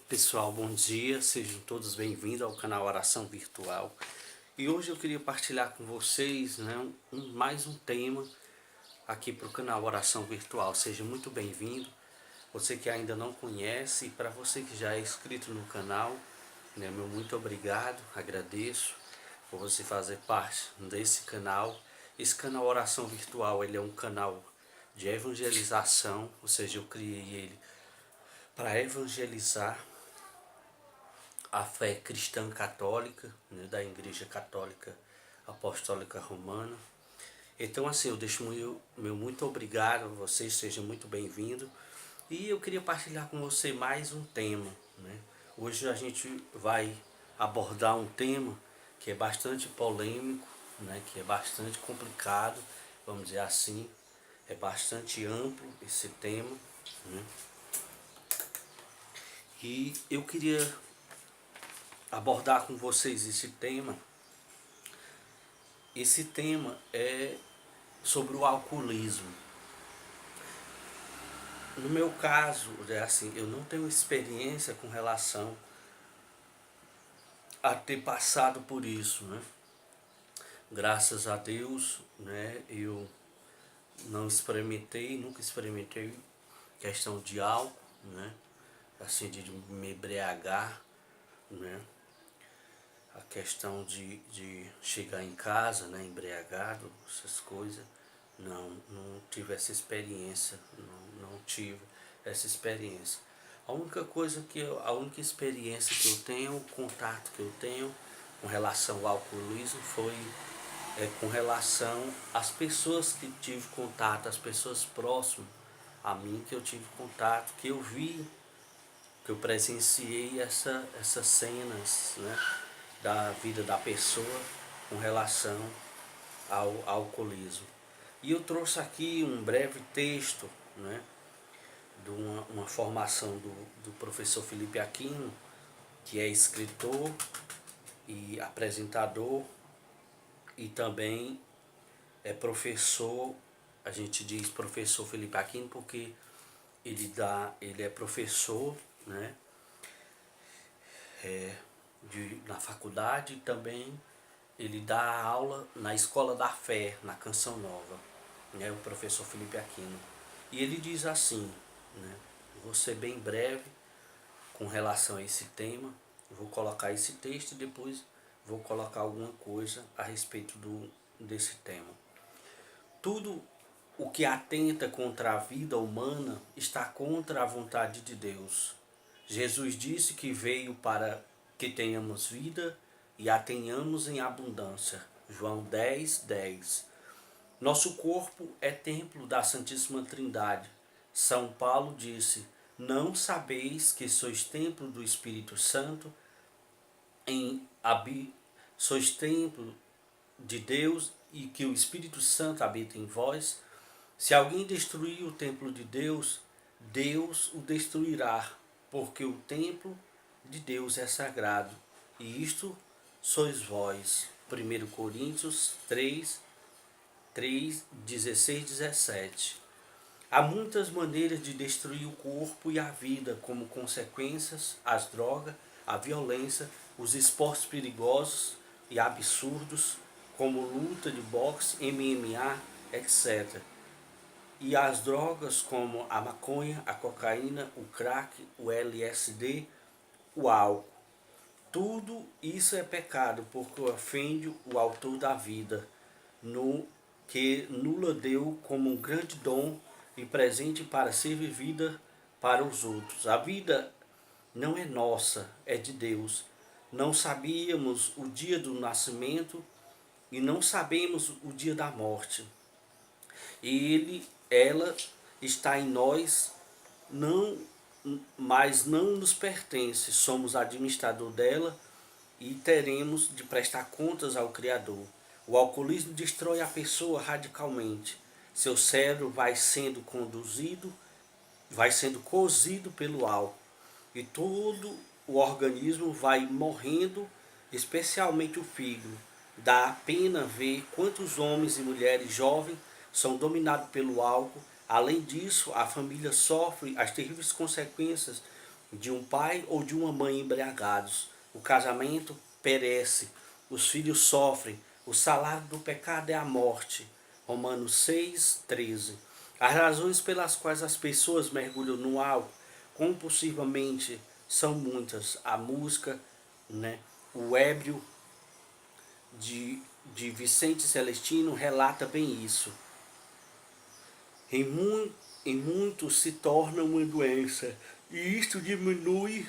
Pessoal, bom dia, sejam todos bem-vindos ao canal Oração Virtual. E hoje eu queria partilhar com vocês, mais um tema aqui para o canal Oração Virtual. Seja muito bem-vindo, você que ainda não conhece, e para você que já é inscrito no canal, meu muito obrigado, agradeço por você fazer parte desse canal. Esse canal Oração Virtual, ele é um canal de evangelização, ou seja, eu criei ele para evangelizar a fé cristã católica, da Igreja Católica Apostólica Romana. Então assim, eu deixo meu muito obrigado a vocês, seja muito bem-vindo. E eu queria partilhar com você mais um tema, Hoje a gente vai abordar um tema que é bastante polêmico, que é bastante complicado, vamos dizer assim, é bastante amplo esse tema, E eu queria abordar com vocês esse tema. Esse tema é sobre o alcoolismo. No meu caso, assim, eu não tenho experiência com relação a ter passado por isso, Graças a Deus, eu não experimentei, nunca experimentei questão de álcool, assim, de me embriagar, A questão de chegar em casa, embriagado, essas coisas. Não tive essa experiência, não tive essa experiência. A única experiência que eu tenho, o contato que eu tenho com relação ao alcoolismo foi com relação às pessoas que tive contato, as pessoas próximas a mim que eu tive contato, que eu vi, que eu presenciei essas cenas, da vida da pessoa com relação ao alcoolismo. E eu trouxe aqui um breve texto, de uma formação do professor Felipe Aquino, que é escritor e apresentador e também é professor. A gente diz professor Felipe Aquino porque ele é professor, na faculdade, e também ele dá aula na Escola da Fé, na Canção Nova, o professor Felipe Aquino. E ele diz assim, vou ser bem breve com relação a esse tema, vou colocar esse texto e depois vou colocar alguma coisa a respeito desse tema. Tudo o que atenta contra a vida humana está contra a vontade de Deus. Jesus disse que veio para que tenhamos vida e a tenhamos em abundância. João 10:10. Nosso corpo é templo da Santíssima Trindade. São Paulo disse: não sabeis que sois templo do Espírito Santo, sois templo de Deus e que o Espírito Santo habita em vós? Se alguém destruir o templo de Deus, Deus o destruirá, porque o templo de Deus é sagrado, e isto sois vós. 1 Coríntios 3:16, 17. Há muitas maneiras de destruir o corpo e a vida, como consequências, as drogas, a violência, os esportes perigosos e absurdos, como luta de boxe, MMA, etc. E as drogas como a maconha, a cocaína, o crack, o LSD, o álcool. Tudo isso é pecado, porque ofende o autor da vida, que nula deu como um grande dom e presente para ser vivida para os outros. A vida não é nossa, é de Deus. Não sabíamos o dia do nascimento e não sabemos o dia da morte. Ela está em nós, mas não nos pertence. Somos administrador dela e teremos de prestar contas ao Criador. O alcoolismo destrói a pessoa radicalmente. Seu cérebro vai sendo cozido pelo álcool. E todo o organismo vai morrendo, especialmente o fígado. Dá pena ver quantos homens e mulheres jovens são dominados pelo álcool. Além disso, a família sofre as terríveis consequências de um pai ou de uma mãe embriagados. O casamento perece, os filhos sofrem, o salário do pecado é a morte. Romanos 6:13. As razões pelas quais as pessoas mergulham no álcool compulsivamente são muitas. A música, né? O ébrio de Vicente Celestino relata bem isso. Em, mu em muitos se torna uma doença, e isto diminui,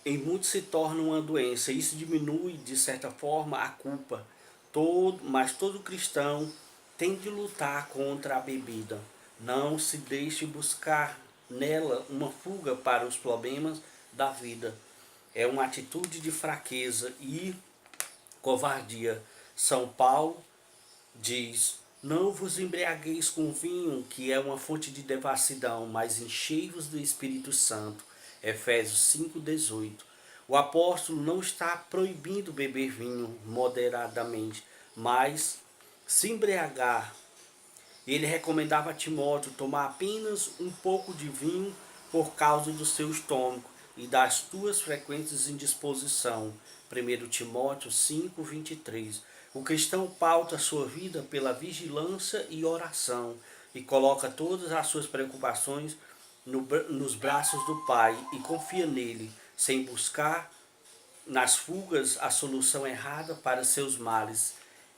em muitos se torna uma doença, isso diminui de certa forma a culpa. Mas todo cristão tem de lutar contra a bebida. Não se deixe buscar nela uma fuga para os problemas da vida. É uma atitude de fraqueza e covardia. São Paulo diz: não vos embriagueis com vinho, que é uma fonte de devassidão, mas enchei-vos do Espírito Santo. Efésios 5:18. O apóstolo não está proibindo beber vinho moderadamente, mas se embriagar. Ele recomendava a Timóteo tomar apenas um pouco de vinho por causa do seu estômago e das tuas frequentes indisposição. 1 Timóteo 5:23. O cristão pauta sua vida pela vigilância e oração e coloca todas as suas preocupações nos braços do Pai e confia nele, sem buscar nas fugas a solução errada para seus males.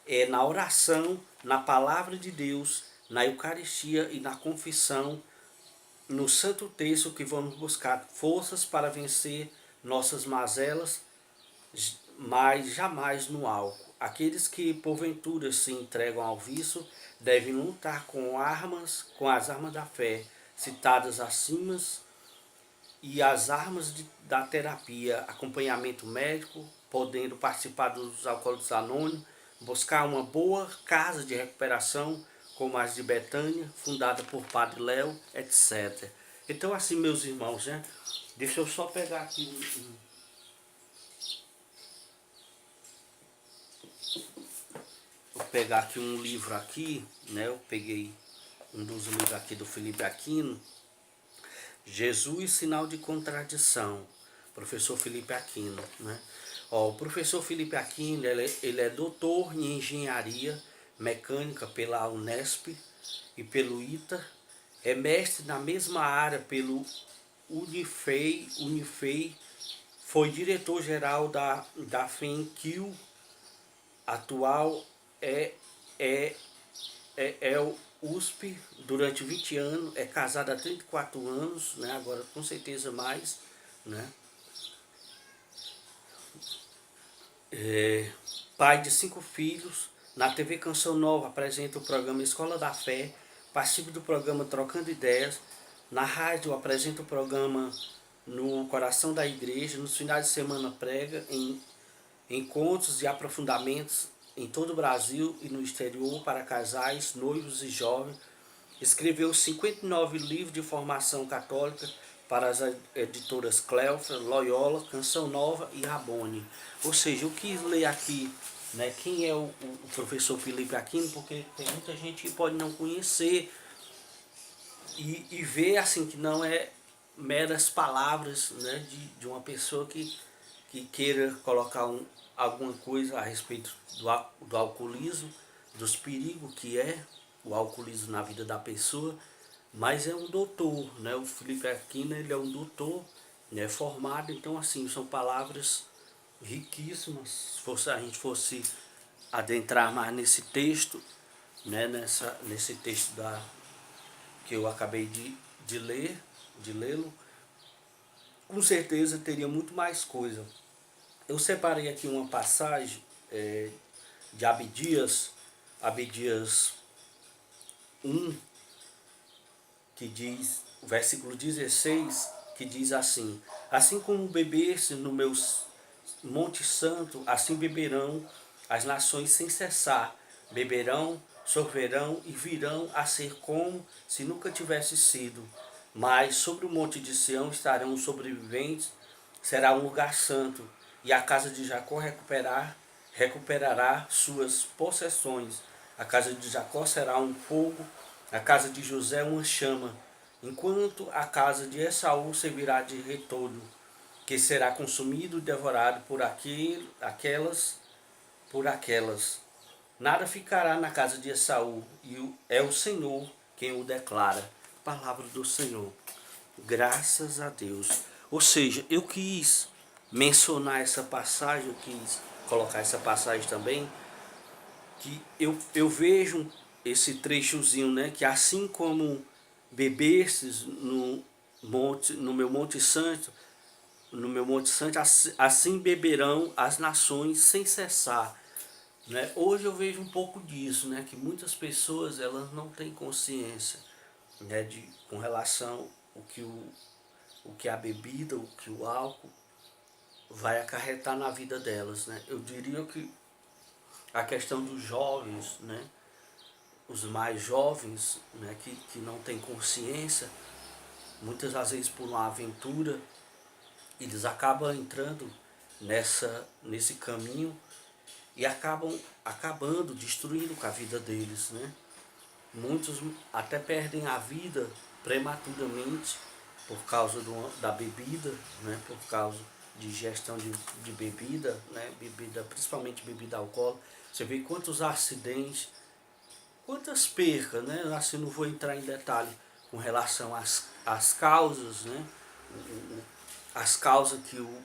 É na oração, na palavra de Deus, na Eucaristia e na confissão, no Santo Texto, que vamos buscar forças para vencer nossas mazelas, mas jamais no álcool. Aqueles que porventura se entregam ao vício devem lutar com as armas da fé citadas acima, e as armas da terapia, acompanhamento médico, podendo participar dos Alcoólicos Anônimos, buscar uma boa casa de recuperação, como as de Betânia, fundada por Padre Léo, etc. Então, assim, meus irmãos, né? Deixa eu só pegar aqui vou pegar aqui um livro aqui, né? Eu peguei um dos livros aqui do Felipe Aquino, Jesus, Sinal de Contradição, professor Felipe Aquino, né? Ó, o professor Felipe Aquino, ele é doutor em engenharia mecânica pela Unesp e pelo ITA, é mestre na mesma área pelo Unifei, foi diretor-geral da FENQUIL, atual é o USP durante 20 anos, é casado há 34 anos, né? Agora com certeza mais, né? Pai de 5 filhos, na TV Canção Nova apresenta o programa Escola da Fé, participa do programa Trocando Ideias, na rádio apresenta o programa No Coração da Igreja, nos finais de semana prega em encontros e aprofundamentos em todo o Brasil e no exterior para casais, noivos e jovens. Escreveu 59 livros de formação católica para as editoras Cleofa, Loyola, Canção Nova e Rabone. Ou seja, eu quis ler aqui, né, quem é o professor Felipe Aquino, porque tem muita gente que pode não conhecer e ver assim que não é meras palavras, né, de uma pessoa que queira colocar alguma coisa a respeito do alcoolismo, dos perigos que é o alcoolismo na vida da pessoa, mas é um doutor, né? O Felipe Aquino, ele é um doutor, né, formado, então assim, são palavras riquíssimas. Se a gente fosse adentrar mais nesse texto, né, nesse texto que eu acabei de lê-lo, com certeza teria muito mais coisa. Eu separei aqui uma passagem de Abdias 1, que diz, o versículo 16, que diz assim: assim como bebeste no meu monte santo, assim beberão as nações sem cessar, beberão, sorverão e virão a ser como se nunca tivesse sido. Mas sobre o monte de Sião estarão os sobreviventes, será um lugar santo, e a casa de Jacó recuperará suas possessões. A casa de Jacó será um fogo, a casa de José uma chama, enquanto a casa de Esaú servirá de retolho, que será consumido e devorado por aquelas. Nada ficará na casa de Esaú, e é o Senhor quem o declara. Palavra do Senhor. Graças a Deus. Ou seja, eu quis mencionar essa passagem, eu quis colocar essa passagem também, que eu vejo esse trechozinho, né, que assim como bebestes no meu Monte Santo, assim beberão as nações sem cessar, né? Hoje eu vejo um pouco disso, né, que muitas pessoas elas não têm consciência, né, com relação o que a bebida, o que o álcool vai acarretar na vida delas, né? Eu diria que a questão dos jovens, né, os mais jovens, né, que não têm consciência, muitas das vezes por uma aventura, eles acabam entrando nesse caminho e acabam acabando, destruindo com a vida deles, né? Muitos até perdem a vida prematuramente por causa da bebida, né? Por causa de ingestão de bebida, né? Bebida, principalmente bebida alcoólica. Você vê quantos acidentes, quantas percas, né? Assim, não vou entrar em detalhe com relação às causas, né? As causas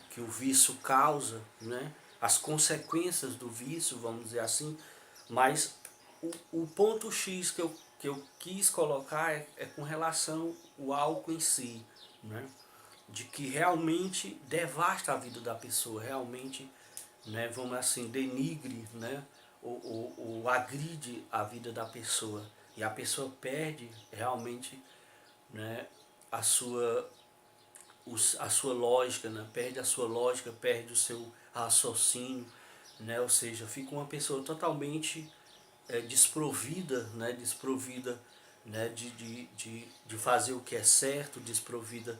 que o vício causa, né? As consequências do vício, vamos dizer assim, mas o ponto X que eu quis colocar é com relação ao álcool em si, né? De que realmente devasta a vida da pessoa, realmente, né, vamos assim, denigre, né, ou agride a vida da pessoa. E a pessoa perde realmente, né, a sua, a sua lógica, né, perde a sua lógica, perde o seu raciocínio, né, ou seja, fica uma pessoa totalmente desprovida, né, de fazer o que é certo, desprovida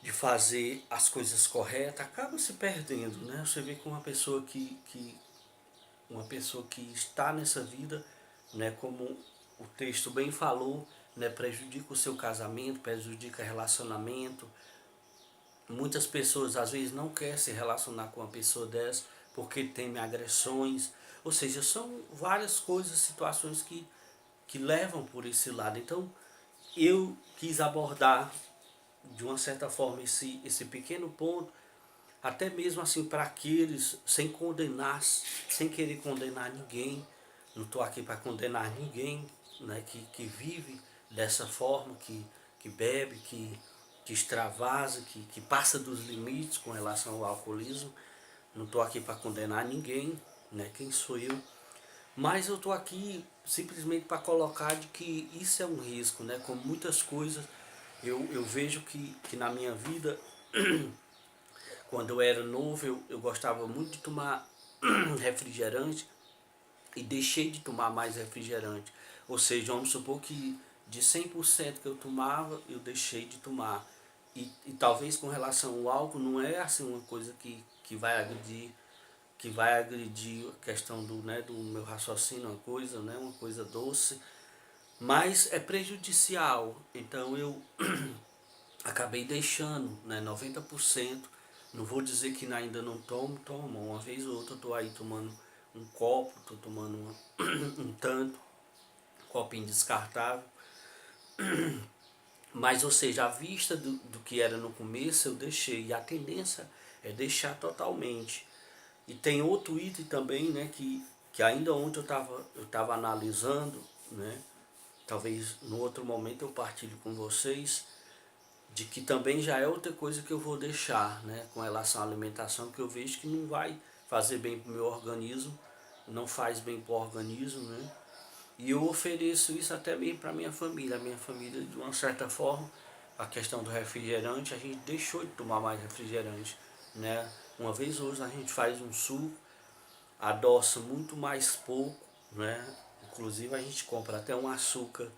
de fazer as coisas corretas, acaba se perdendo, né? Você vê que uma pessoa que está nessa vida, né, como o texto bem falou, né, prejudica o seu casamento, prejudica relacionamento. Muitas pessoas às vezes não querem se relacionar com uma pessoa dessa porque temem agressões. Ou seja, são várias coisas, situações que levam por esse lado. Então, eu quis abordar de uma certa forma esse pequeno ponto, até mesmo assim para aqueles, sem condenar, sem querer condenar ninguém. Não estou aqui para condenar ninguém, né, que vive dessa forma, que bebe, que extravasa, que passa dos limites com relação ao alcoolismo. Não estou aqui para condenar ninguém, né, quem sou eu? Mas eu estou aqui simplesmente para colocar de que isso é um risco, né? Como muitas coisas, eu vejo que na minha vida, quando eu era novo, eu gostava muito de tomar refrigerante e deixei de tomar mais refrigerante. Ou seja, vamos supor que de 100% que eu tomava, eu deixei de tomar. E talvez com relação ao álcool, não é assim uma coisa que vai agredir a questão do, né, do meu raciocínio, uma coisa, né, uma coisa doce, mas é prejudicial. Então eu acabei deixando, né, 90%. Não vou dizer que ainda não tomo, uma vez ou outra eu tô aí tomando um copo, tô tomando um tanto, um copinho descartável. Mas, ou seja, a vista do que era no começo eu deixei, e a tendência é deixar totalmente. E tem outro item também, né, que ainda ontem eu tava analisando, né, talvez no outro momento eu partilho com vocês, de que também já é outra coisa que eu vou deixar, né, com relação à alimentação, que eu vejo que não vai fazer bem para o meu organismo, não faz bem para o organismo, né, e eu ofereço isso até mesmo para a minha família de uma certa forma, a questão do refrigerante, a gente deixou de tomar mais refrigerante, né, uma vez hoje a gente faz um suco, adoça muito mais pouco, né, inclusive a gente compra até um açúcar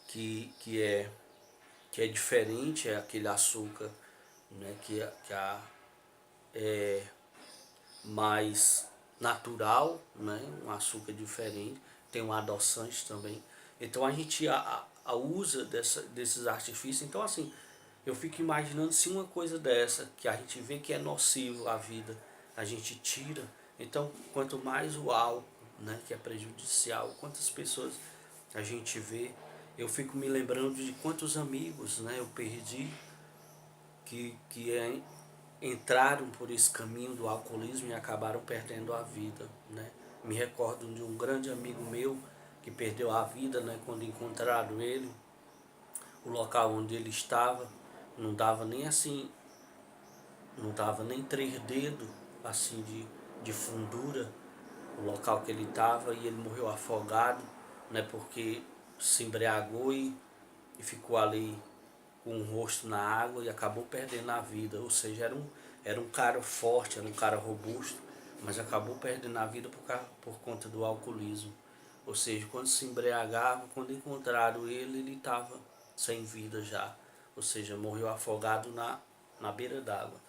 que, que é que é diferente, é aquele açúcar, né, é mais natural, né, um açúcar diferente, tem um adoçante também. Então a gente usa desses artifícios. Então assim, eu fico imaginando se uma coisa dessa, que a gente vê que é nocivo à vida, a gente tira. Então, quanto mais o álcool, né, que é prejudicial, quantas pessoas a gente vê, eu fico me lembrando de quantos amigos, né, eu perdi, que entraram por esse caminho do alcoolismo e acabaram perdendo a vida, né. Me recordo de um grande amigo meu que perdeu a vida, né, quando encontraram ele, o local onde ele estava não dava nem assim, não dava nem 3 dedos assim de fundura, o local que ele estava, e ele morreu afogado, né, porque se embriagou e ficou ali com o rosto na água e acabou perdendo a vida. Ou seja, era um cara forte, era um cara robusto, mas acabou perdendo a vida por conta do alcoolismo. Ou seja, quando se embriagava, quando encontraram ele, ele estava sem vida já. Ou seja, morreu afogado na beira d'água.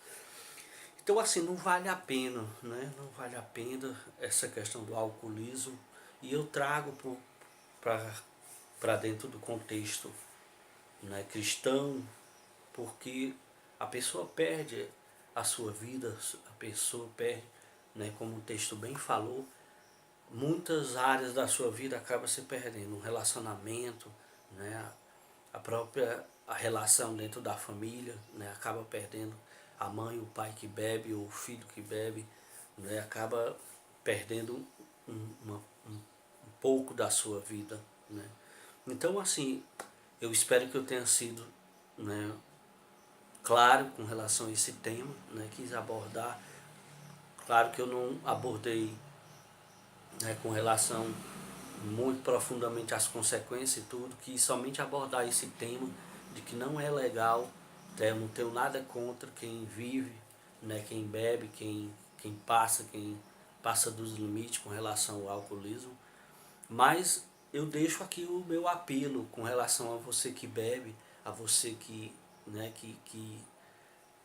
Então assim, não vale a pena, né? Não vale a pena essa questão do alcoolismo. E eu trago para dentro do contexto, né, cristão, porque a pessoa perde a sua vida, a pessoa perde, né, como o texto bem falou, muitas áreas da sua vida acaba se perdendo, um relacionamento, né, a relação dentro da família, né, acaba perdendo a mãe, o pai que bebe, ou o filho que bebe, né, acaba perdendo um pouco da sua vida, né. Então assim, eu espero que eu tenha sido, né, claro com relação a esse tema, né, quis abordar. Claro que eu não abordei, né, com relação muito profundamente às consequências e tudo, que somente abordar esse tema de que não é legal, né, eu não tenho nada contra quem vive, né, quem bebe, quem passa dos limites com relação ao alcoolismo, mas eu deixo aqui o meu apelo com relação a você que bebe, a você que, né, que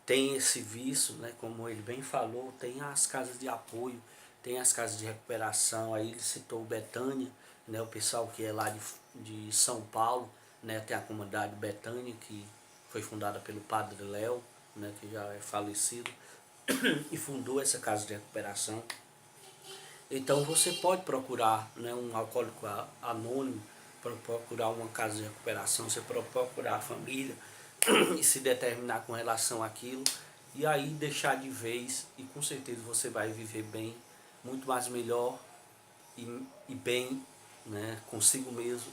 tem esse vício, né, como ele bem falou, tem as casas de apoio, tem as casas de recuperação. Aí ele citou Betânia, né, o pessoal que é lá de São Paulo, né, tem a comunidade Betânia, que foi fundada pelo Padre Léo, né, que já é falecido, e fundou essa casa de recuperação. Então você pode procurar, né, um alcoólico anônimo, procurar uma casa de recuperação, você pode procurar a família e se determinar com relação àquilo, e aí deixar de vez, e com certeza você vai viver bem, muito mais melhor e bem, né, consigo mesmo,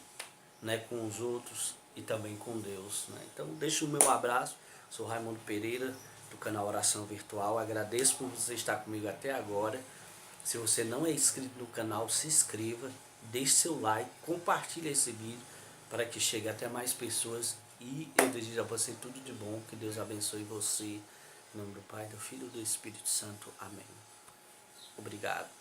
né, com os outros e também com Deus, né. Então deixo o meu abraço, sou Raimundo Pereira, do canal Oração Virtual, agradeço por você estar comigo até agora. Se você não é inscrito no canal, se inscreva, deixe seu like, compartilhe esse vídeo para que chegue até mais pessoas, e eu desejo a você tudo de bom, que Deus abençoe você, em nome do Pai, do Filho e do Espírito Santo. Amém. Obrigado.